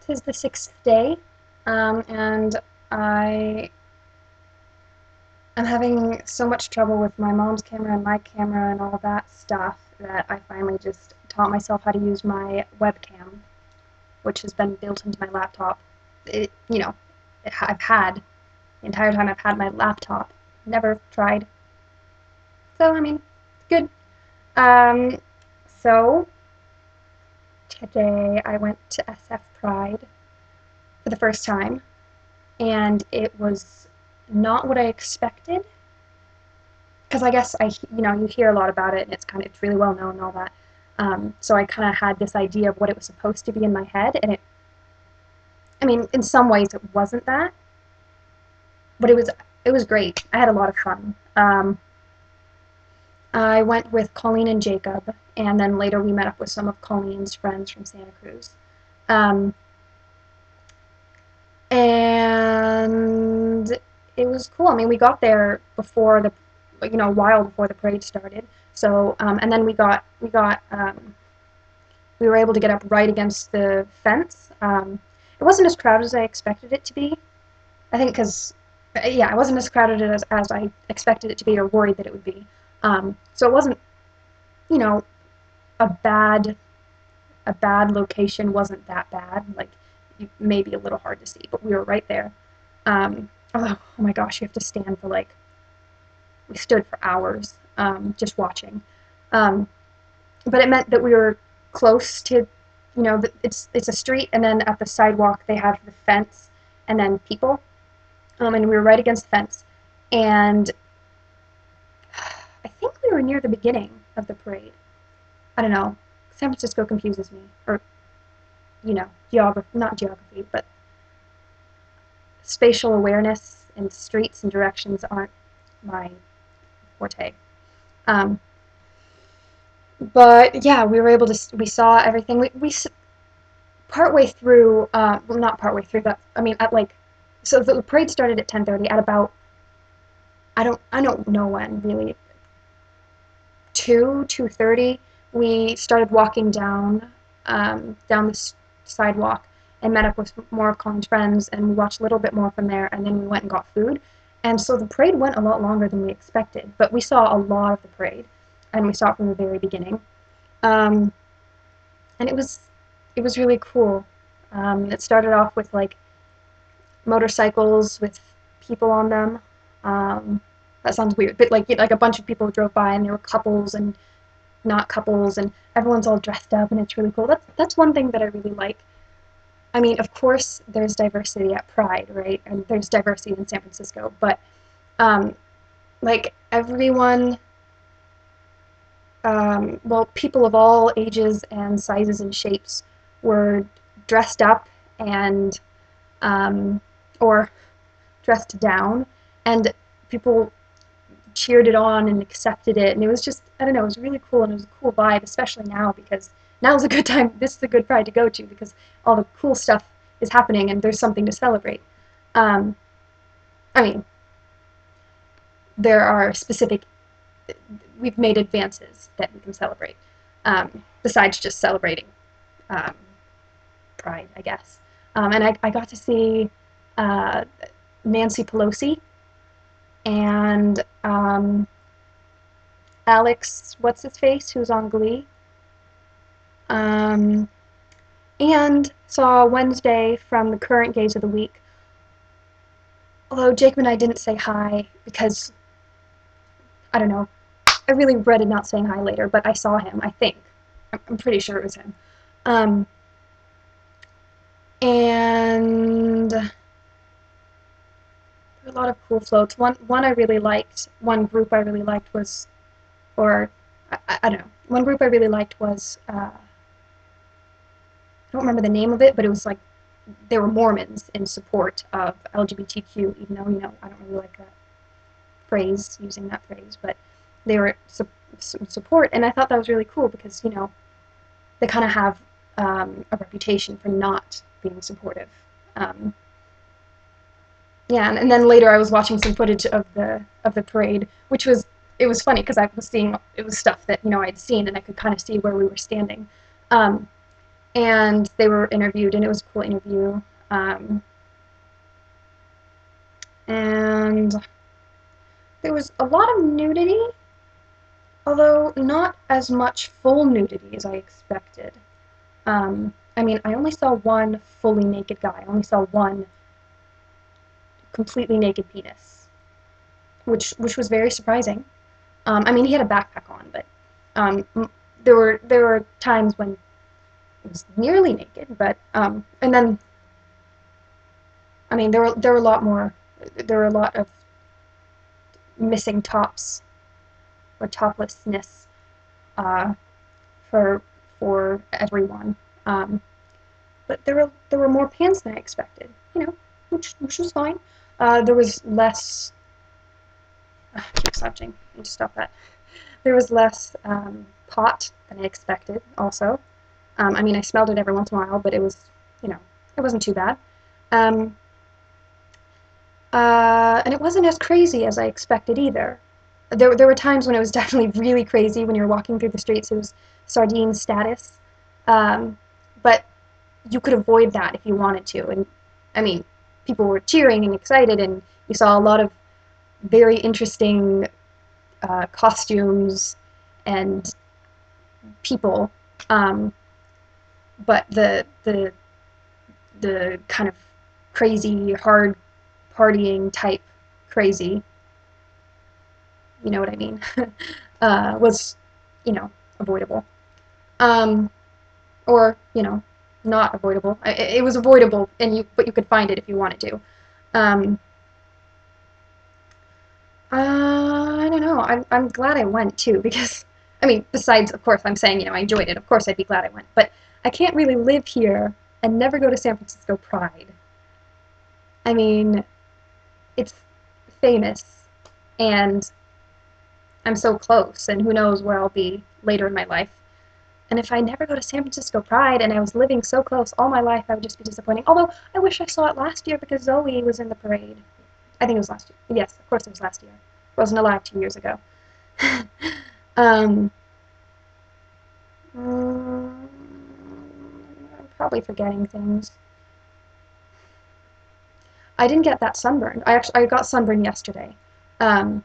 'Tis the sixth day, and I am having so much trouble with my mom's camera and my camera and all that stuff that I finally just taught myself how to use my webcam, which has been built into my laptop. You know, I've had the entire time I've had my laptop. Never tried. So, I mean, good. Um, so, today I went to SF Pride for the first time, and it was not what I expected. Because I guess you hear a lot about it, and it's really well known and all that. So I kind of had this idea of what it was supposed to be in my head, and I mean, in some ways it wasn't that, but it was great. I had a lot of fun. I went with Colleen and Jacob, and then later we met up with some of Colleen's friends from Santa Cruz. Um, and it was cool. I mean, we got there before a while before the parade started. So, and then we were able to get up right against the fence. It wasn't as crowded as I expected it to be. I think because, yeah, it wasn't as crowded as I expected it to be or worried that it would be. So it wasn't, you know, a bad a bad location wasn't that bad. Like, maybe a little hard to see, but we were right there. Oh my gosh, you have to stand for like, we stood for hours just watching. Um, but it meant that we were close to, it's a street, and then at the sidewalk they have the fence, and then people, and we were right against the fence, and I think we were near the beginning of the parade. I don't know. San Francisco confuses me, or geography, not geography, but spatial awareness and streets and directions aren't my forte. Um, but yeah, we saw everything. We partway through, well, not partway through, but I mean, so the parade started at 10:30. At about, I don't know when really, 2:30, we started walking down the sidewalk and met up with more of Colin's friends, and we watched a little bit more from there, and then we went and got food. And so the parade went a lot longer than we expected, but we saw a lot of the parade, and we saw it from the very beginning. Um, and it was really cool. It started off with like motorcycles with people on them. Um, that sounds weird, but like a bunch of people drove by, and there were couples and not couples, and everyone's all dressed up, and it's really cool. That's one thing that I really like. I mean, of course, there's diversity at Pride, right? And there's diversity in San Francisco, but um, like everyone, well, people of all ages and sizes and shapes were dressed up and um, or dressed down, and people cheered it on and accepted it, and it was just, I don't know, it was really cool, and it was a cool vibe, especially now, because now's a good time. This is a good Pride to go to because all the cool stuff is happening and there's something to celebrate. Um, I mean, there are specific, we've made advances that we can celebrate, besides just celebrating um, Pride, I guess. And I got to see uh, Nancy Pelosi and Alex, what's his face, who's on Glee, um, and saw Wednesday from the current Gays of the Week. Although Jacob and I didn't say hi because, I don't know, I really regretted not saying hi later, but I saw him, I think. I'm pretty sure it was him. Um, and there were a lot of cool floats. One I really liked, one group I really liked was, or I don't know, one group I really liked was, I don't remember the name of it, but it was like, they were Mormons in support of LGBTQ, even though, I don't really like that phrase, using that phrase, but they were support, and I thought that was really cool because, they kind of have a reputation for not being supportive. Um, yeah, and then later I was watching some footage of the parade, which was, it was funny because I was seeing, it was stuff that I'd seen, and I could kind of see where we were standing. Um, and they were interviewed, and it was a cool interview. And there was a lot of nudity, although not as much full nudity as I expected. I mean, I only saw one fully naked guy. I only saw one completely naked penis, which was very surprising. I mean, he had a backpack on, but there were times when it was nearly naked. But and then I mean, there were a lot more. There were a lot of missing tops or toplessness uh, for everyone. But there were more pants than I expected. You know, which was fine. There was less. I keep slouching. I need to stop that. There was less pot than I expected. Also, I mean, I smelled it every once in a while, but it was, it wasn't too bad. Um, and it wasn't as crazy as I expected either. There were times when it was definitely really crazy when you were walking through the streets. It was sardine status, um, but you could avoid that if you wanted to. And I mean, people were cheering and excited, and you saw a lot of very interesting costumes and people. Um, but the kind of crazy, hard partying type crazy, you know what I mean, was, avoidable. Um, or, not avoidable. It was avoidable, but you could find it if you wanted to. Um, I don't know. I'm glad I went too because, I mean, besides, of course, I'm saying, I enjoyed it. Of course, I'd be glad I went. But I can't really live here and never go to San Francisco Pride. I mean, it's famous, and I'm so close, and who knows where I'll be later in my life. And if I never go to San Francisco Pride and I was living so close all my life, I would just be disappointing. Although I wish I saw it last year because Zoe was in the parade. I think it was last year. Yes, of course it was last year. I wasn't alive 2 years ago. um, I'm probably forgetting things. I didn't get that sunburn. I got sunburned yesterday. Um,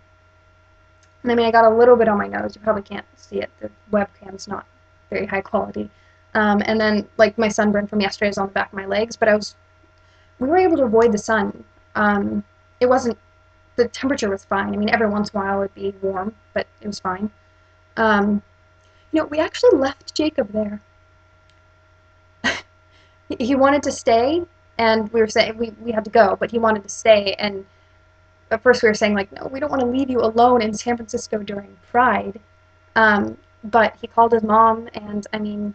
I mean, I got a little bit on my nose. You probably can't see it. The webcam's not very high quality. And then, like, my sunburn from yesterday is on the back of my legs, but we were able to avoid the sun. It wasn't, the temperature was fine. I mean, every once in a while it'd be warm, but it was fine. Um, we actually left Jacob there. He wanted to stay, and we were saying we had to go, but he wanted to stay, and at first we were saying, like, no, we don't want to leave you alone in San Francisco during Pride. But he called his mom, and I mean,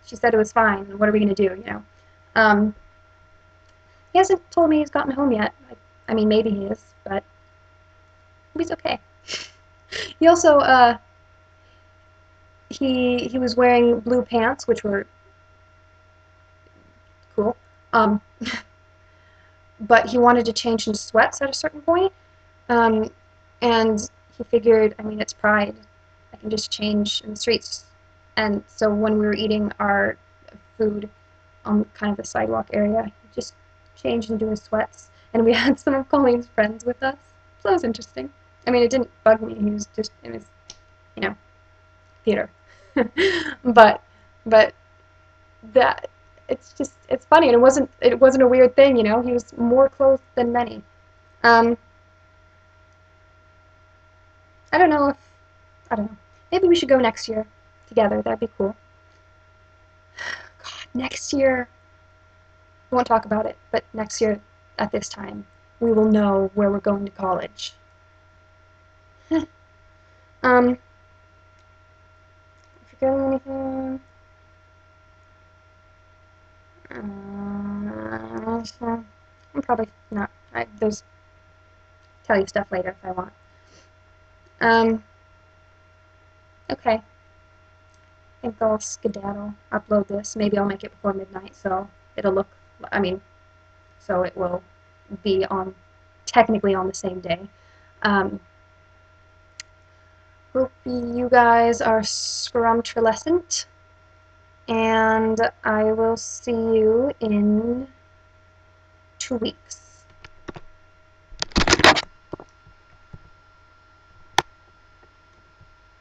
she said it was fine. What are we going to do? Um, he hasn't told me he's gotten home yet. I mean, maybe he is, but he's okay. He also he was wearing blue pants, which were cool. Um, but he wanted to change into sweats at a certain point, um, and he figured, I mean, it's Pride. I can just change in the streets. And so when we were eating our food on kind of the sidewalk area, he just changed into his sweats. And we had some of Colleen's friends with us. So that was interesting. I mean, it didn't bug me. He was just in his, you know, theater. but but that it's funny, and it wasn't a weird thing. He was more clothed than many. Um, I don't know if I don't know. Maybe we should go next year together. That'd be cool. God, next year we won't talk about it, but next year at this time we will know where we're going to college. um, forgetting anything? I'm probably not. There's tell you stuff later if I want. Um, okay. I think I'll skedaddle, upload this. Maybe I'll make it before midnight, so it'll look. I mean, so it will be on technically on the same day. Um, hope you guys are scrumtrelescent, and I will see you in 2 weeks.